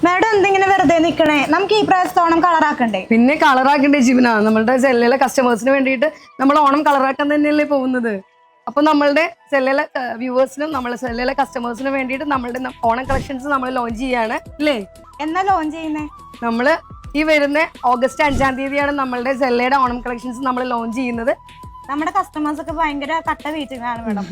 Madam എന്തിങ്ങനെ വെറുതെ നിക്കണേ? നമുക്ക് ഈ പ്രാവശ്യത്തെ ഓണം കളറാക്കണ്ടേ? പിന്നെ കളറാക്കണ്ടേ ജീവന? നമ്മളുടെ സെല്ലിലെ കസ്റ്റമേഴ്സിന് വേണ്ടിയിട്ട് നമ്മൾ ഓണം കളറാക്കാൻ തന്നെയല്ലേ പോകുന്നത്. അപ്പൊ നമ്മളുടെ സെല്ലിലെ വ്യൂവേഴ്സിനും നമ്മളെ സെല്ലിലെ കസ്റ്റമേഴ്സിനും വേണ്ടിയിട്ട് നമ്മളുടെ ഓണം കളക്ഷൻസ് നമ്മൾ ലോഞ്ച് ചെയ്യാണ് അല്ലേ? എന്നാ ലോഞ്ച് ചെയ്യുന്നേ? നമ്മള് ഈ വരുന്ന ഓഗസ്റ്റ് 5-ാം തീയതിയാണ് നമ്മളുടെ സെല്ലയുടെ ഓണം കളക്ഷൻസ് നമ്മൾ ലോഞ്ച് ചെയ്യുന്നത്. നമ്മുടെ കസ്റ്റമേഴ്സ് ഒക്കെ ഭയങ്കര കട്ട വെയിറ്റിംഗാണ് മാഡം.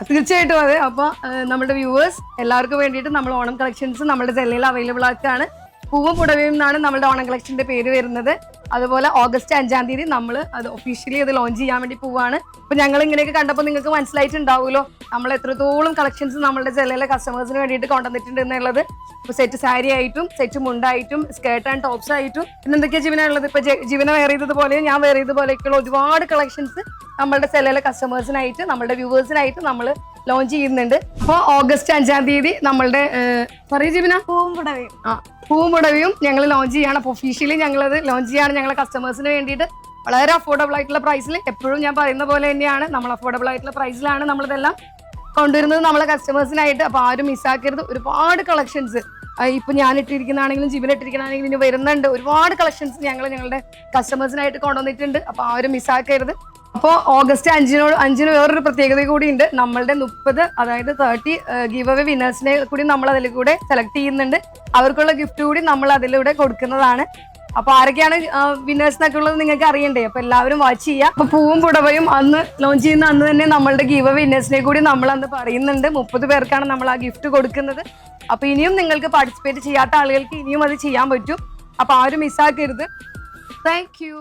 തീർച്ചയായിട്ടും അതെ. അപ്പൊ നമ്മുടെ വ്യൂവേഴ്സ് എല്ലാവർക്കും വേണ്ടിയിട്ട് നമ്മൾ ഓണം കളക്ഷൻസ് നമ്മുടെ സെല്ലയിൽ അവൈലബിൾ ആക്കുകയാണ്. പൂവും പുടവയും എന്നാണ് നമ്മുടെ ഓണം കളക്ഷന്റെ പേര് വരുന്നത്. അതുപോലെ ഓഗസ്റ്റ് 5-ാം തീയതി നമ്മൾ അത് ഒഫീഷ്യലി അത് ലോഞ്ച് ചെയ്യാൻ വേണ്ടി പോവാണ്. അപ്പൊ ഞങ്ങൾ ഇങ്ങനെയൊക്കെ കണ്ടപ്പോൾ നിങ്ങൾക്ക് മനസ്സിലായിട്ടുണ്ടാവുമല്ലോ നമ്മൾ എത്രത്തോളം കളക്ഷൻസ് നമ്മുടെ സെല്ലയിലെ കസ്റ്റമേഴ്സിന് വേണ്ടിയിട്ട് കൊണ്ടുവന്നിട്ടുണ്ട് എന്നുള്ളത്. ഇപ്പൊ സെറ്റ് സാരി ആയിട്ടും സെറ്റ് മുണ്ടായിട്ടും സ്കേർട്ട് ആൻഡ് ടോപ്സ് ആയിട്ടും പിന്നെ എന്തൊക്കെയാ ജീവനുള്ളത്. ഇപ്പൊ ജീവന വെയർ ചെയ്തതുപോലെയും ഞാൻ വെയർ ചെയ്തതുപോലെയൊക്കെയുള്ള ഒരുപാട് കളക്ഷൻസ് നമ്മളുടെ സെല്ലയിലെ കസ്റ്റമേഴ്സിനായിട്ട് നമ്മുടെ വ്യൂവേഴ്സിനായിട്ട് നമ്മൾ ലോഞ്ച് ചെയ്യുന്നുണ്ട്. അപ്പോൾ ഓഗസ്റ്റ് 5-ാം തീയതി നമ്മളുടെ പറയൂ ജീവന. പൂവും പുടവയും ഞങ്ങൾ ലോഞ്ച് ചെയ്യാണ്. അപ്പോൾ ഒഫീഷ്യലി ഞങ്ങളത് ലോഞ്ച് ചെയ്യാണ് ഞങ്ങളെ കസ്റ്റമേഴ്സിന് വേണ്ടിയിട്ട് വളരെ അഫോർഡബിൾ ആയിട്ടുള്ള പ്രൈസിൽ. എപ്പോഴും ഞാൻ പറയുന്ന പോലെ തന്നെയാണ് നമ്മൾ അഫോർഡബിൾ ആയിട്ടുള്ള പ്രൈസിലാണ് നമ്മളിതെല്ലാം കൊണ്ടുവരുന്നത് നമ്മളെ കസ്റ്റമേഴ്സിനായിട്ട്. അപ്പോൾ ആരും മിസ്സാക്കരുത്. ഒരുപാട് കളക്ഷൻസ് ഇപ്പൊ ഞാൻ ഇട്ടിരിക്കുന്നതാണെങ്കിലും ജീവൻ ഇട്ടിരിക്കുന്നതാണെങ്കിലും ഇനി വരുന്നുണ്ട്. ഒരുപാട് കളക്ഷൻസ് ഞങ്ങളുടെ കസ്റ്റമേഴ്സിനായിട്ട് കൊണ്ടുവന്നിട്ടുണ്ട്. അപ്പോൾ ആരും മിസ്സാക്കരുത്. അപ്പോൾ ഓഗസ്റ്റ് 5-ന് വേറൊരു പ്രത്യേകത കൂടി ഉണ്ട്. നമ്മളുടെ 30 അതായത് 30 ഗീവ് അവേ വിന്നേഴ്സിനെ കൂടി നമ്മൾ അതിൽ കൂടെ സെലക്ട് ചെയ്യുന്നുണ്ട്. അവർക്കുള്ള ഗിഫ്റ്റ് കൂടി നമ്മൾ അതിലൂടെ കൊടുക്കുന്നതാണ്. അപ്പൊ ആരൊക്കെയാണ് വിന്നേഴ്സ് എന്നൊക്കെ ഉള്ളത് നിങ്ങൾക്ക് അറിയണ്ടേ? അപ്പൊ എല്ലാവരും വാച്ച് ചെയ്യുക. അപ്പൊ പൂവും പുടവയും അന്ന് ലോഞ്ച് ചെയ്യുന്ന അന്ന് തന്നെ നമ്മളുടെ ഗീവ് അവേ വിന്നേഴ്സിനെ കൂടി നമ്മൾ അന്ന് പറയുന്നുണ്ട്. 30 പേർക്കാണ് നമ്മൾ ആ ഗിഫ്റ്റ് കൊടുക്കുന്നത്. അപ്പൊ ഇനിയും നിങ്ങൾക്ക് പാർട്ടിസിപ്പേറ്റ് ചെയ്യാത്ത ആളുകൾക്ക് ഇനിയും അത് ചെയ്യാൻ പറ്റും. അപ്പൊ ആരും മിസ്സാക്കരുത്. Thank you.